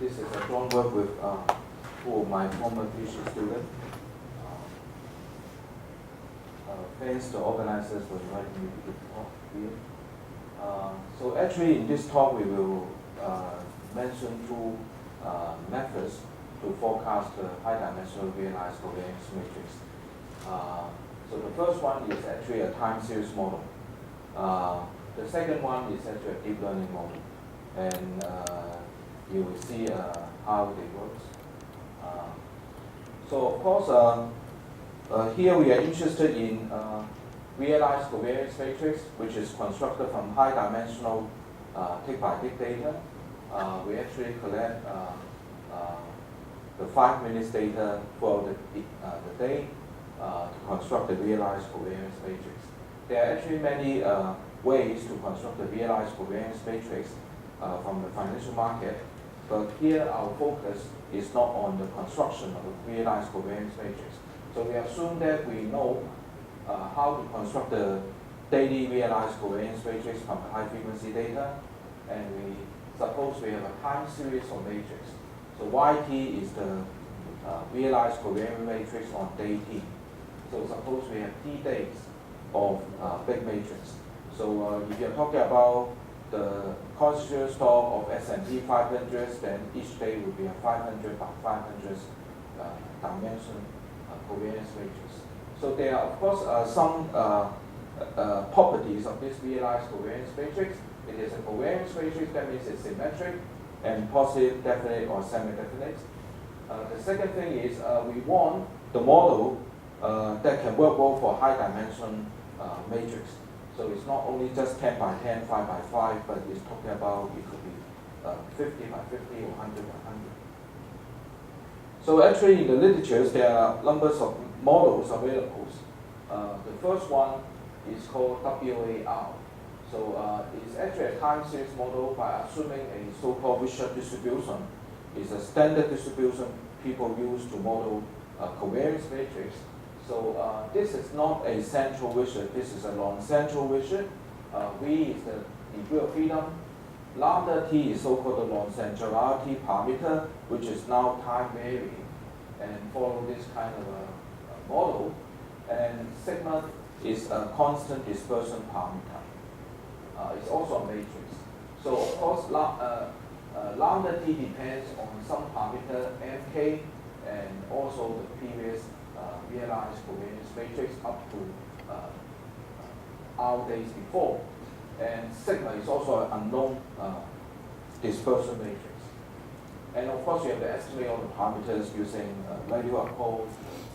This is a joint work with two of my former PhD students. Thanks to organizers for inviting me to give talk here. So actually in this talk we will mention two methods to forecast the high-dimensional realized covariance matrix. So the first one is actually a time series model. The second one is actually a deep learning model. And you will see how they work. So of course, here we are interested in realized covariance matrix, which is constructed from high-dimensional tick-by-tick data. We actually collect the 5 minutes data for the day to construct the realized covariance matrix. There are actually many ways to construct the realized covariance matrix from the financial market, but here our focus is not on the construction of the realized covariance matrix. So we assume that we know how to construct the daily realized covariance matrix from the high frequency data, and we suppose we have a time series of matrix. So YT is the realized covariance matrix on day T. So suppose we have T days of big matrix. So if you're talking about the constituent stock of S&P 500, then each day would be a 500 by 500 dimension covariance matrix. So there are, of course, some properties of this realized covariance matrix. It is a covariance matrix, that means it's symmetric and positive, definite, or semi-definite. The second thing is we want the model that can work well for high dimension matrix. So it's not only just 10 by 10, 5 by 5, but it's talking about it could be 50 by 50 or 100 by 100. So actually in the literature, there are numbers of models available. The first one is called WAR. So it's actually a time series model by assuming a so-called Wishart distribution. It's a standard distribution people use to model covariance matrix. So this is not a central Wishart, this is a non-central Wishart. V is the degree of freedom. Lambda T is so-called the non-centrality parameter, which is now time varying and follow this kind of a model. And sigma is a constant dispersion parameter. It's also a matrix. So of course, lambda T depends on some parameter mk and also the previous realized covariance matrix up to R days before. And sigma is also an unknown dispersion matrix. And of course, you have to estimate all the parameters using value approach,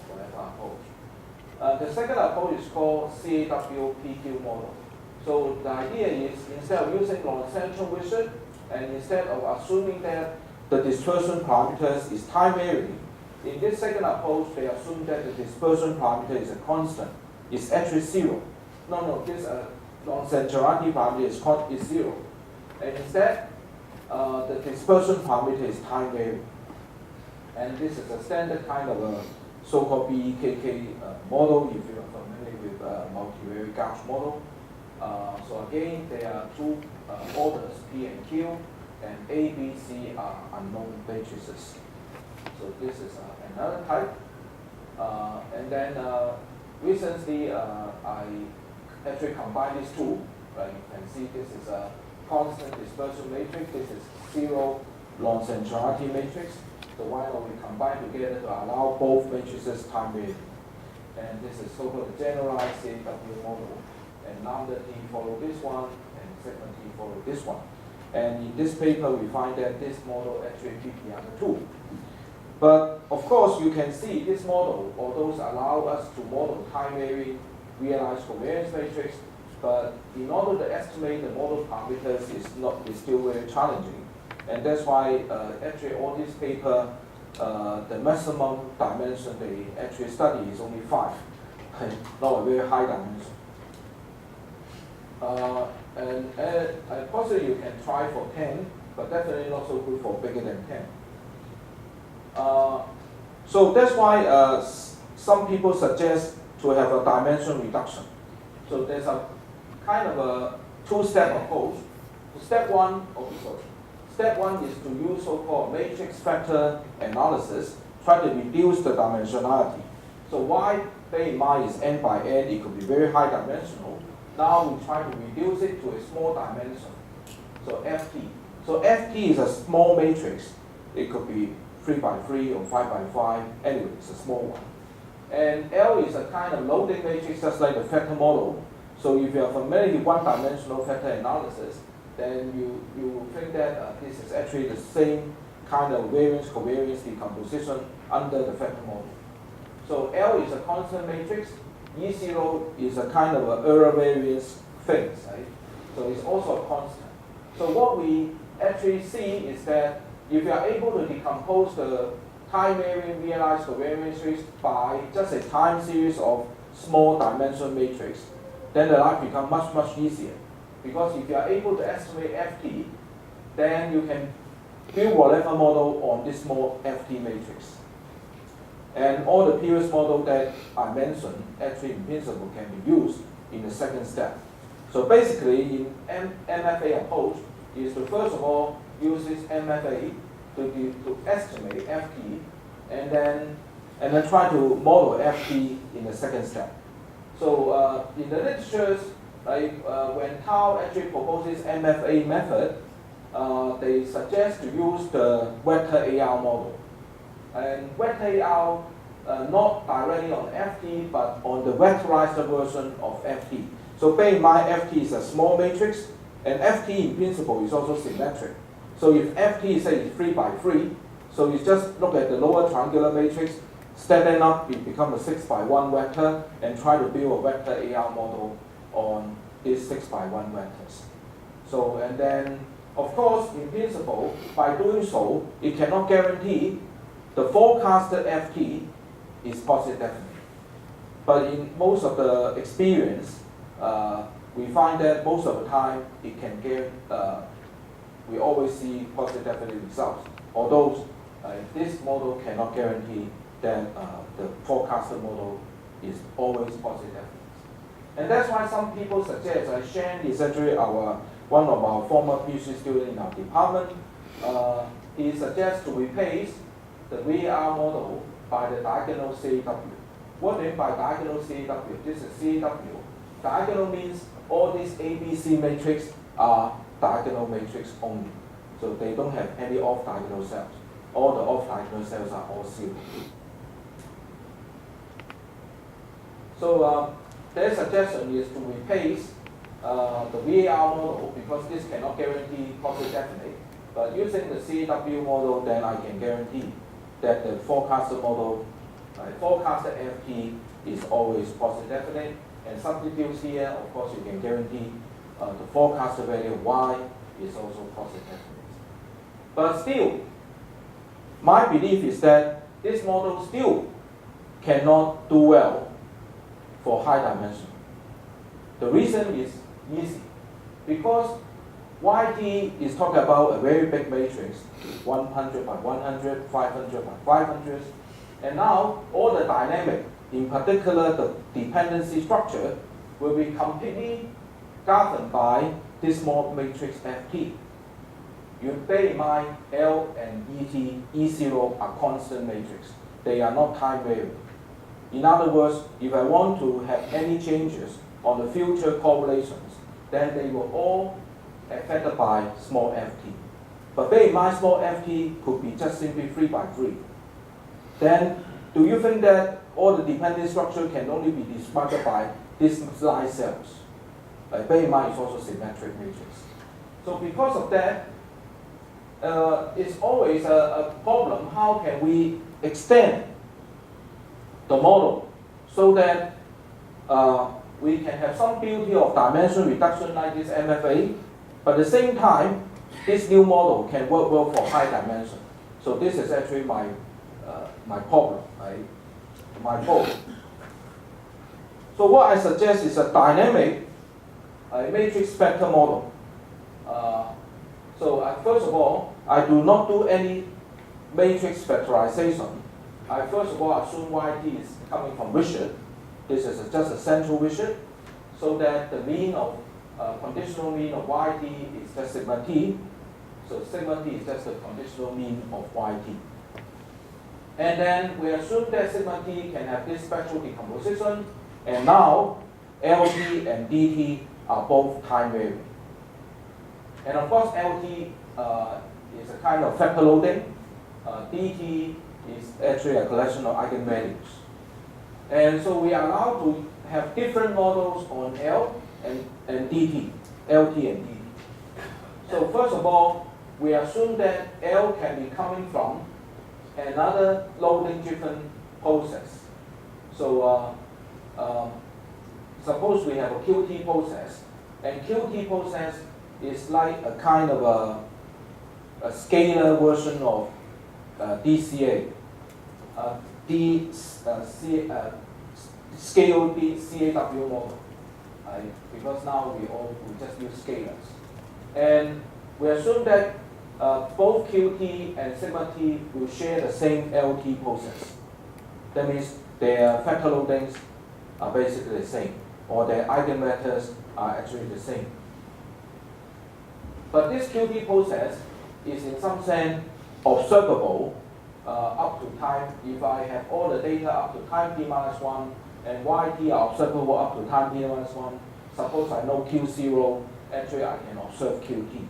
whatever approach. The second approach is called CAW-PQ model. So the idea is, instead of using non-central Wishart, and instead of assuming that the dispersion parameters is time varying, in this second approach, they assume that the dispersion parameter is a constant. It's actually zero. No, this non-centrality parameter is zero. And instead, the dispersion parameter is time varying. And this is a standard kind of a so-called BEKK model, if you are familiar with multivariate gauge model. So again, there are two orders, P and Q, and A, B, C are unknown matrices. So this is another type. And then recently, I actually combined these two. You can see this is a constant dispersion matrix. This is zero non-centrality matrix. So why don't we combine together to allow both matrices time varying? And this is so-called the generalized CAW model. And lambda T follow this one, and sigma T follow this one. And in this paper, we find that this model actually beat the other two. But of course, you can see this model, although allow us to model time-varying realized covariance matrix, but in order to estimate the model parameters is still very challenging. And that's why actually all this paper, the maximum dimension they actually study is only 5, not a very high dimension. And possibly you can try for 10, but definitely not so good for bigger than 10. So that's why some people suggest to have a dimension reduction. So there's a kind of a two-step approach. Step one, Step one is to use so-called matrix factor analysis, try to reduce the dimensionality. So y, bear in mind, is n by n, it could be very high dimensional. Now we try to reduce it to a small dimension, so ft. So ft is a small matrix. It could be 3 by 3 or 5 by 5, anyway, it's a small one. And L is a kind of loading matrix, just like the factor model. So if you are familiar with one-dimensional factor analysis, then you will think that this is actually the same kind of variance covariance decomposition under the factor model. So L is a constant matrix. E0 is a kind of an error variance thing, right? So it's also a constant. So what we actually see is that if you are able to decompose the time varying realized covariance matrix by just a time series of small dimension matrix, then the life becomes much, much easier. Because if you are able to estimate ft, then you can build whatever model on this small ft matrix. And all the previous model that I mentioned, actually in principle, can be used in the second step. So basically, in MFA approach, is to first of all use this MFA to estimate ft, and then try to model ft in the second step. So in the literature, when Tao actually proposes MFA method, they suggest to use the vector AR model. And vector AR not directly on ft, but on the vectorized version of ft. So bear in mind, ft is a small matrix, and ft in principle is also symmetric. So if ft, say, is 3 by 3, so you just look at the lower triangular matrix, step them up, it becomes a 6 by 1 vector, and try to build a vector AR model on these 6 by 1 vectors. So, and then, of course, in principle, by doing so, it cannot guarantee the forecasted ft is positive definite. But in most of the experience, we find that most of the time it can get, we always see positive definite results. Although this model cannot guarantee that the forecasted model is always positive definite. And that's why some people suggest, Shen is actually one of our former PhD students in our department. He suggests to replace the VAR model by the diagonal CW. What do you mean by diagonal CW? This is CW. Diagonal means all these ABC matrix are diagonal matrix only. So they don't have any off-diagonal cells. All the off-diagonal cells are all zero. So their suggestion is to replace the VAR model, because this cannot guarantee positive definite. But using the CW model, then I can guarantee that the forecasted model, forecasted FT is always positive definite. And substitutes here, of course, you can guarantee the forecasted value of Y is also positive definite. But still, my belief is that this model still cannot do well for high dimension. The reason is easy, because YT is talking about a very big matrix, 100 by 100, 500 by 500, and now all the dynamic, in particular the dependency structure, will be completely governed by this small matrix FT. You bear in mind L and ET, E0 are constant matrix. They are not time varying. In other words, if I want to have any changes on the future correlations, then they will all affected by small ft. But bear in mind, small ft could be just simply 3 by 3. Then, do you think that all the dependent structure can only be described by these line cells? Bear in mind, it's also symmetric matrix. So because of that, it's always a problem. How can we extend the model so that we can have some beauty of dimension reduction like this MFA, but at the same time, this new model can work well for high dimension. So this is actually my problem, my goal. So what I suggest is a dynamic matrix vector model. First of all, I do not do any matrix vectorization. I first of all assume YT is coming from Richard. This is just a central Richard, so that the mean of conditional mean of YT is just sigma t. So sigma t is just the conditional mean of yt. And then we assume that sigma t can have this spectral decomposition, and now Lt and dt are both time varying. And of course, Lt is a kind of factor loading. Dt is actually a collection of eigenvalues. And so we are allowed to have different models on L and dt, Lt and dt. So first of all, we assume that L can be coming from another loading-driven process. So suppose we have a Qt process, and Qt process is like a kind of a scalar version of DCA, scale CAW model, because now we just use scalars. And we assume that both Qt and sigma t will share the same Lt process. That means their factor loadings are basically the same, or their eigenvectors are actually the same. But this Qt process is in some sense observable up to time. If I have all the data up to time t-1 and yt are observable up to time t-1, suppose I know Q0, actually I can observe Qt.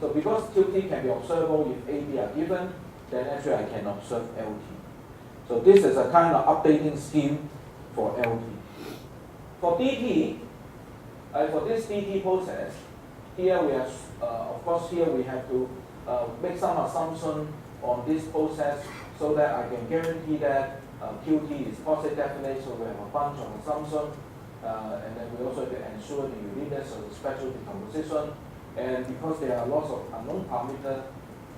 So because Qt can be observable if AB are given, then actually I can observe Lt. So this is a kind of updating scheme for Lt. For dt, for this dt process, here we have, of course, here we have to make some assumption on this process so that I can guarantee that Qt is positive definite. So we have a bunch of assumptions, and then we also have to ensure the uniqueness of the spectral decomposition. And because there are lots of unknown parameters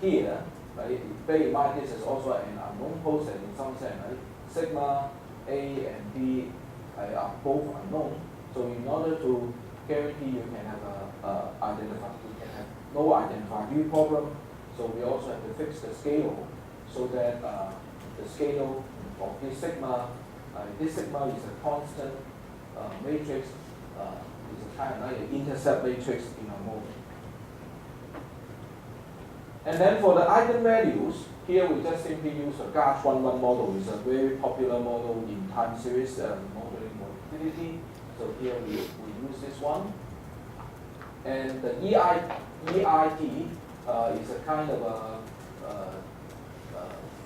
here, right, bear in mind this is also an unknown process in some sense, right? Sigma, A, and B are both unknown. So in order to guarantee you can have you can have no identifiability problem. So we also have to fix the scale so that the scale of this sigma is a constant matrix, is a kind of like an intercept matrix in a model. And then for the eigenvalues, here we just simply use a Gauss 1-1 model. It's a very popular model in time series modeling volatility. So here we use this one. And the EIT is a kind of a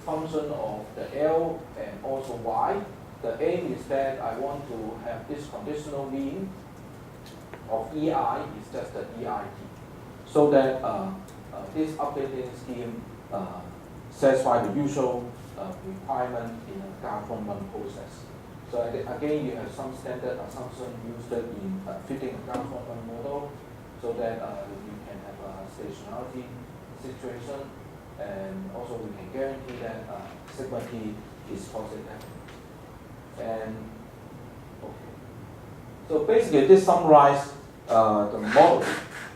function of the L and also Y. The aim is that I want to have this conditional mean of EI is just the EIT. So that this updating scheme satisfies the usual requirement in a Gauss 1-1 process. So again, you have some standard assumption used in fitting a Gauss 1-1 model so that you can have a stationarity situation, and also we can guarantee that sigma t is positive. And okay, so basically this summarizes the model.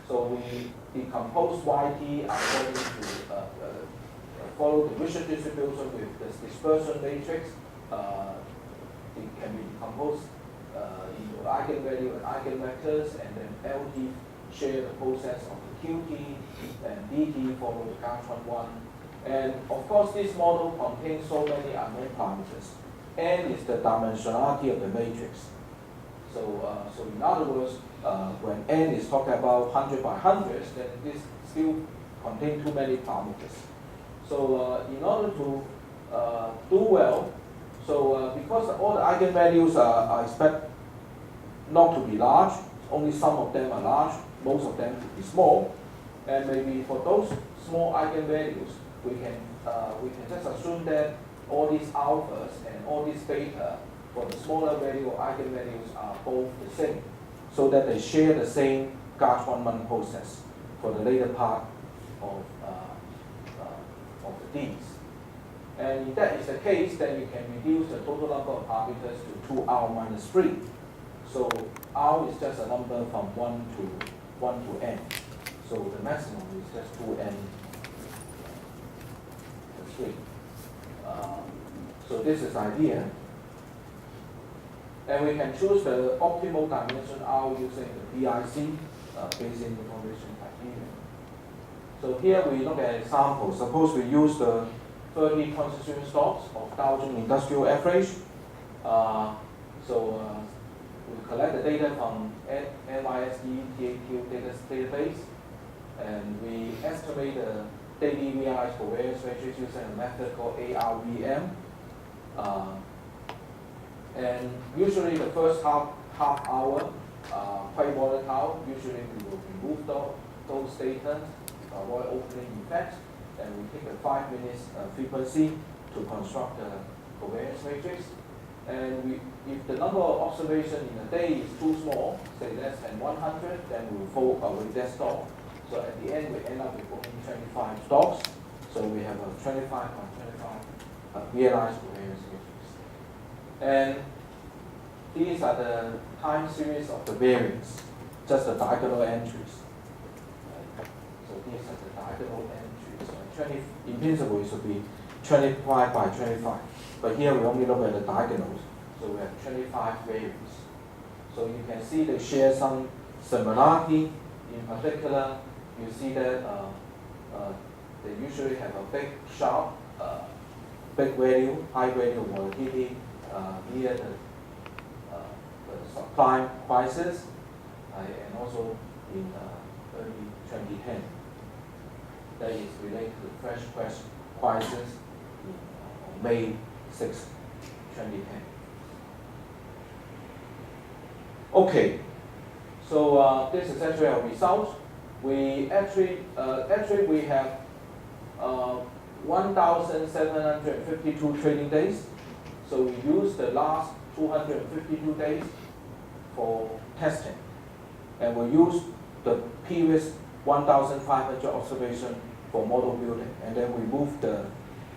So we decompose yt according to follow the Richard distribution with this dispersion matrix. It can be decomposed into eigenvalue and eigenvectors, and then Lt share the process of the Qt, and dt follow the Gauss 1-1. And of course, this model contains so many unknown parameters. N is the dimensionality of the matrix. So, so in other words, when N is talking about 100 by 100s, then this still contains too many parameters. So in order to do well, so because all the eigenvalues are expected not to be large, only some of them are large, most of them to be small, and maybe for those small eigenvalues, we can just assume that all these alphas and all these beta for the smaller value of eigenvalues are both the same, so that they share the same Gauss 1-1 process for the later part of the Ds. And if that is the case, then you can reduce the total number of parameters to 2R minus 3. So R is just a number from 1 to n. So the maximum is just 2n plus 3. So this is idea. And we can choose the optimal dimension R using the BIC, Bayesian information criterion. So here we look at an example. Suppose we use the 30 constituent stocks of Dow Jones Industrial Average. We collect the data from NYSE TAQ database, and we estimate the daily realized covariance matrix using a method called ARVM. And usually the first half hour quite volatile. Usually we will remove those data, avoid opening effects, and we take a 5 minutes frequency to construct the covariance matrix. And if the number of observations in a day is too small, say less than 100, then we'll fold away that stock. So at the end, we end up with only 25 stocks. So we have a 25 by 25 realized covariance matrix. And these are the time series of the variance, just the diagonal entries. So these are the diagonal entries. So in principle, it should be 25 by 25. But here we only look at the diagonals. So we have 25 variants. So you can see they share some similarity. In particular, you see that they usually have a big, sharp, big value, high value volatility near the subprime crisis, and also in early 2010. That is related to the fresh crisis in May 6, 2010. Okay, so this is actually our result. We actually we have 1,752 trading days. So we use the last 252 days for testing, and we use the previous 1,500 observation for model building, and then we move the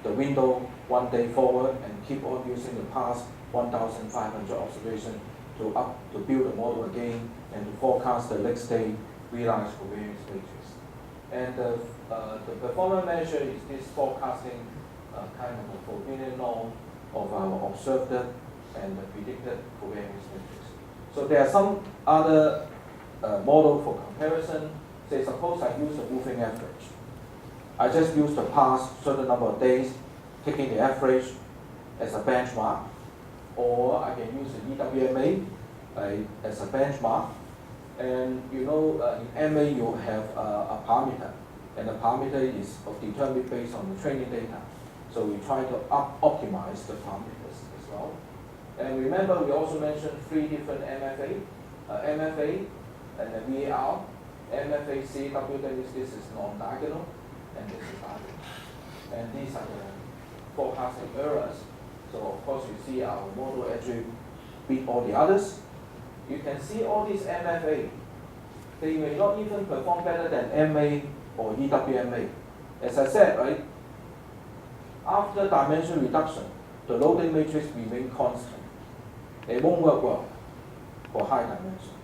window 1 day forward and keep on using the past 1,500 observation to build the model again and to forecast the next day realized covariance matrix. And the performance measure is this forecasting kind of a forbidden norm of our observed and predicted covariance matrix. So there are some other model for comparison. Say suppose I use the moving average. I just use the past certain number of days, taking the average as a benchmark, or I can use the EWMA as a benchmark. And you know, in MA you have a parameter, and the parameter is determined based on the training data. So we try to optimize the parameters as well. And remember, we also mentioned 3 different MFA, MFA and the VAR. MFA CW, that is, this is non-diagonal, and this is diagonal. And these are the forecasting errors. So of course you see our model actually beat all the others. You can see all these MFA. They may not even perform better than MA or EWMA. As I said, right, after dimension reduction, the loading matrix remains constant. It won't work well for high dimension.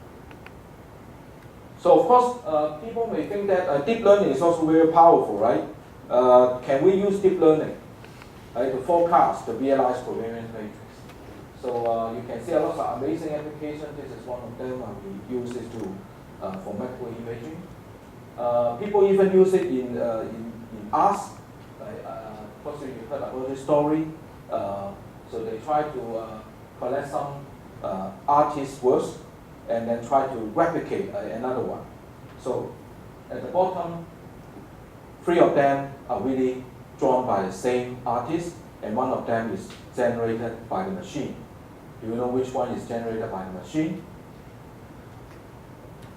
So of course, people may think that deep learning is also very powerful, right? Can we use deep learning to forecast the realized covariance matrix? So you can see a lot of amazing applications. This is one of them. We use it for macro imaging. People even use it in arts. Possibly you heard about this story. So they try to collect some artist's works and then try to replicate another one. So at the bottom, 3 of them are really drawn by the same artist, and 1 of them is generated by the machine. Do you know which one is generated by the machine?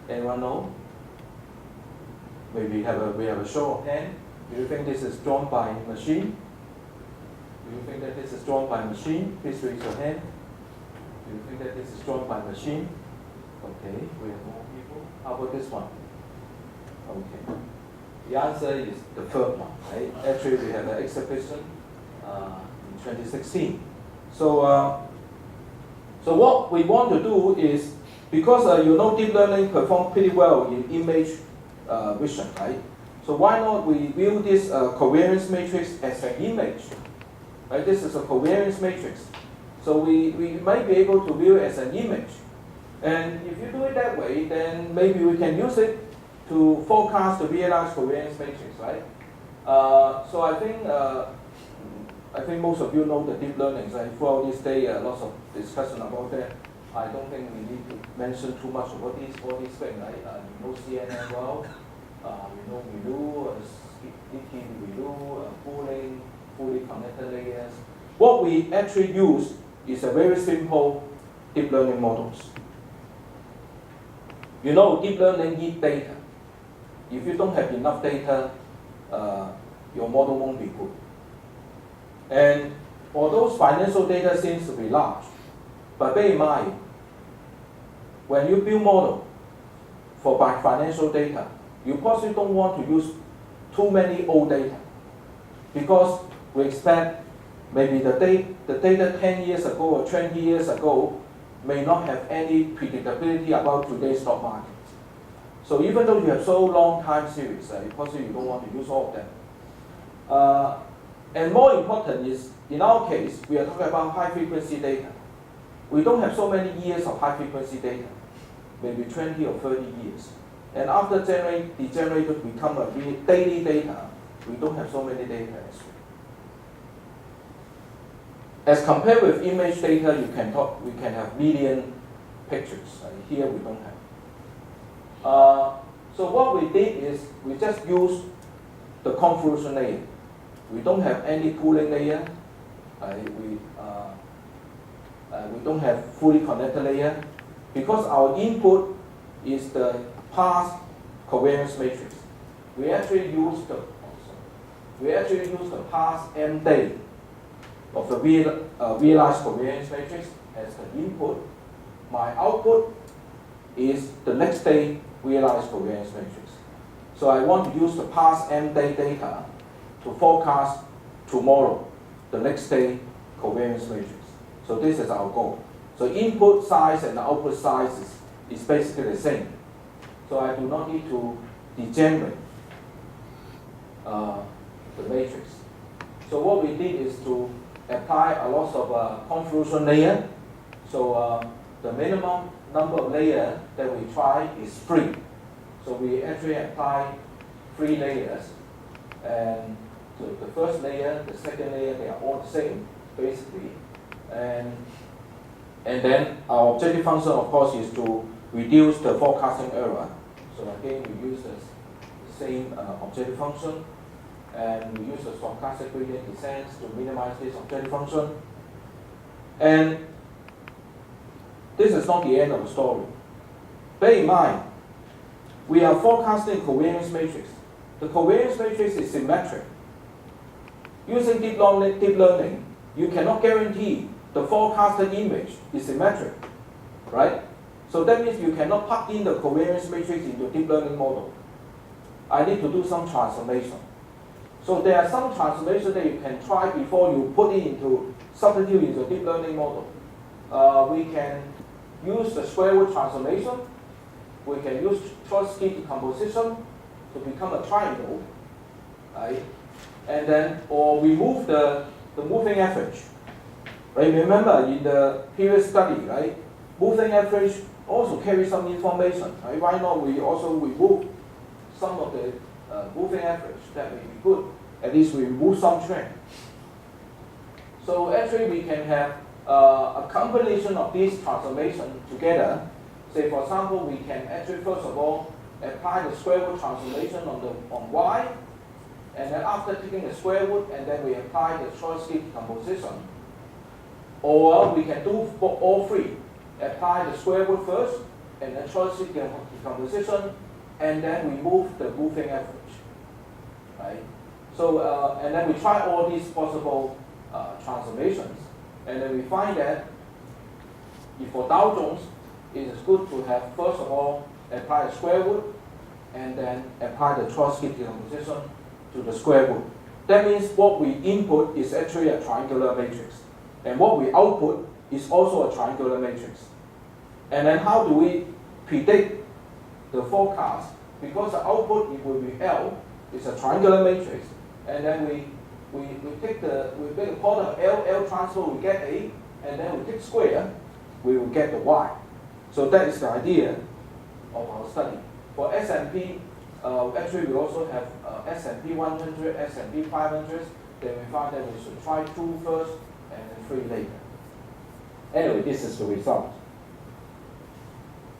Anyone know? Maybe we have a show of hands. Do you think this is drawn by machine? Do you think that this is drawn by machine? Please raise your hand. Do you think that this is drawn by machine? Okay, we have more people. How about this one? Okay. The answer is the third one, right? Actually, we have an exhibition in 2016. So what we want to do is, because you know deep learning performs pretty well in image vision, right? So why not we view this covariance matrix as an image? Right? This is a covariance matrix. So we might be able to view it as an image. And if you do it that way, then maybe we can use it to forecast the realized covariance matrix, right? So I think most of you know the deep learning. Right? Throughout this day, lots of discussion about that. I don't think we need to mention too much about all these things, right? You know CNN well. You know pooling, fully connected layers. What we actually use is a very simple deep learning models. You know, deep learning needs data. If you don't have enough data, your model won't be good. And although financial data seems to be large, but bear in mind, when you build model for financial data, you possibly don't want to use too many old data, because we expect maybe the data 10 years ago or 20 years ago may not have any predictability about today's stock market. So even though you have so long time series, possibly you don't want to use all of them. And more important is, in our case, we are talking about high frequency data. We don't have so many years of high frequency data, maybe 20 or 30 years. And after the generated become a daily data, we don't have so many data as well. As compared with image data, we can have million pictures. Here we don't have. So what we did is we just used the convolution layer. We don't have any pooling layer. We don't have fully connected layer, because our input is the past covariance matrix. We actually use the past m day of the realized covariance matrix as the input. My output is the next day realized covariance matrix. So I want to use the past m day data to forecast tomorrow, the next day covariance matrix. So this is our goal. So input size and output size is basically the same. So I do not need to degenerate the matrix. So what we did is to apply a lot of convolution layer. So the minimum number of layers that we try is 3. So we actually apply 3 layers. And so the first layer, the second layer, they are all the same, basically. And then our objective function, of course, is to reduce the forecasting error. So again, we use the same objective function, and we use the stochastic gradient descent to minimize this objective function. And this is not the end of the story. Bear in mind, we are forecasting covariance matrix. The covariance matrix is symmetric. Using deep learning, you cannot guarantee the forecasted image is symmetric, right? So that means you cannot plug in the covariance matrix into deep learning model. I need to do some transformation. So there are some transformations that you can try before you put it into, substitute into a deep learning model. We can use the square root transformation. We can use Trotsky decomposition to become a triangle, right? And then, or remove the moving average. Right? Remember in the previous study, right? Moving average also carries some information. Right? Why not we also remove some of the moving average? That may be good. At least we remove some trend. So actually we can have a combination of these transformations together. Say for example, we can actually first of all apply the square root transformation on y, and then after taking the square root, and then we apply the Trotsky decomposition. Or we can do for all three. Apply the square root first, and then Trotsky decomposition, and then remove the moving average. Right? So, and then we try all these possible transformations, and then we find that if for Dow Jones, it is good to have first of all apply the square root, and then apply the Trotsky decomposition to the square root. That means what we input is actually a triangular matrix, and what we output is also a triangular matrix. And then how do we predict the forecast? Because the output, it will be L, it's a triangular matrix, and then we take the product of L transpose, we get A, and then we take square, we will get the Y. So that is the idea of our study. For S&P Actually, we also have S&P 100, S&P 500. Then we found that we should try 2 first and then 3 later. Anyway, this is the result.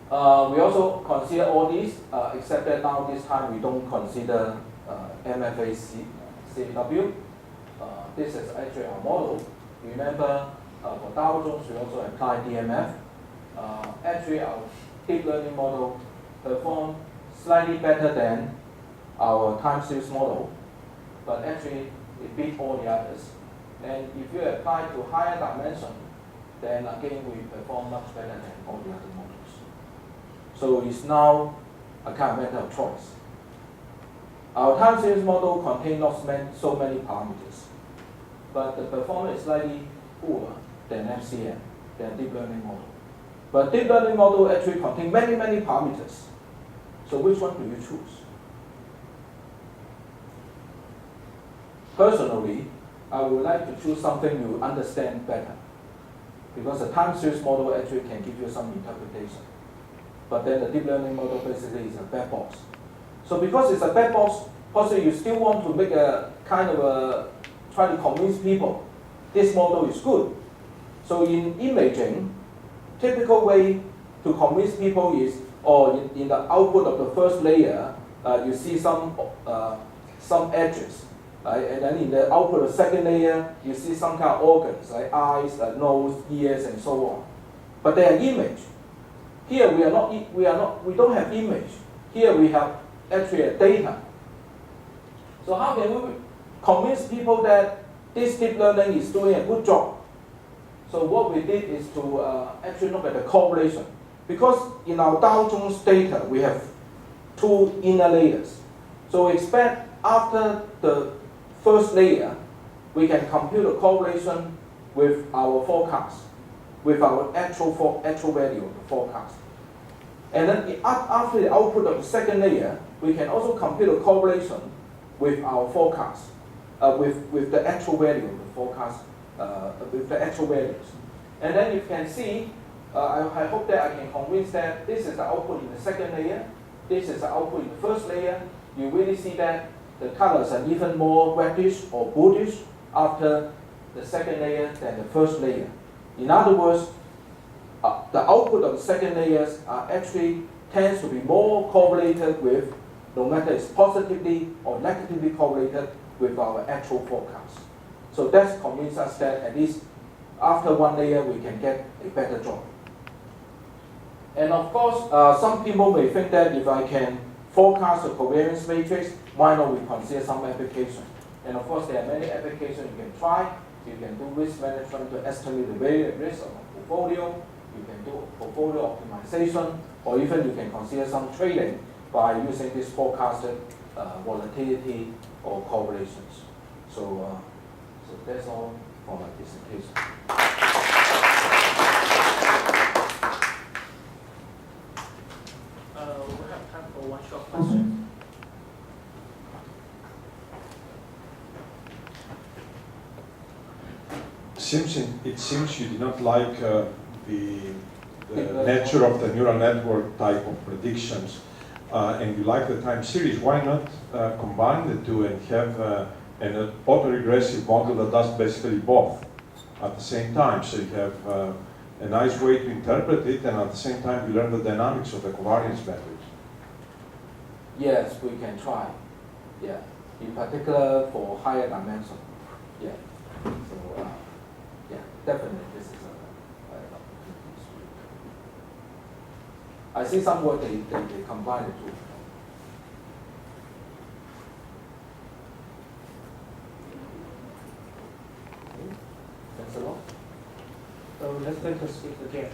We also consider all these, except that now this time we don't consider MFA CW. This is actually our model. Remember, for Dow Jones, we also apply DMF. Actually, our deep learning model performed slightly better than our time series model, but actually it beat all the others. And if you apply to higher dimension, then again we perform much better than all the other models. So it's now a kind of matter of choice. Our time series model contains not so many parameters, but the performance is slightly poorer than FCM, than deep learning model. But deep learning model actually contains many, many parameters. So which one do you choose? Personally, I would like to choose something you understand better, because the time series model actually can give you some interpretation. But then the deep learning model basically is a black box. So because it's a black box, possibly you still want to make a kind of a, try to convince people this model is good. So in imaging, typical way to convince people is, or in the output of the first layer, you see some edges. And then in the output of the second layer, you see some kind of organs, like eyes, nose, ears, and so on. But they are image. Here we don't have image. Here we have actually a data. So how can we convince people that this deep learning is doing a good job? So what we did is to actually look at the correlation. Because in our Dow Jones data, we have 2 inner layers. So we expect after the first layer, we can compute a correlation with our forecast, with our actual value of the forecast. And then after the output of the second layer, we can also compute a correlation with our forecast, with the actual value of the forecast, with the actual values. And then you can see, I hope that I can convince that this is the output in the second layer, this is the output in the first layer. You really see that the colors are even more reddish or bluish after the second layer than the first layer. In other words, the output of the second layers actually tends to be more correlated with, no matter it's positively or negatively correlated with our actual forecast. So that's convinced us that at least after 1 layer we can get a better job. And of course, some people may think that if I can forecast a covariance matrix, why not we consider some application? And of course, there are many applications you can try. You can do risk management to estimate the value at risk of a portfolio. You can do portfolio optimization, or even you can consider some trading by using this forecasted volatility or correlations. So that's all for my presentation. We have time for one short question. It seems you did not like the nature of the neural network type of predictions, and you like the time series. Why not combine the two and have an autoregressive model that does basically both at the same time? So you have a nice way to interpret it, and at the same time you learn the dynamics of the covariance matrix. Yes, we can try. Yeah, in particular for higher dimension. Yeah. So yeah, definitely this is an opportunity. I see some work they combine the two. Okay. Thanks a lot. So let's take a speak again.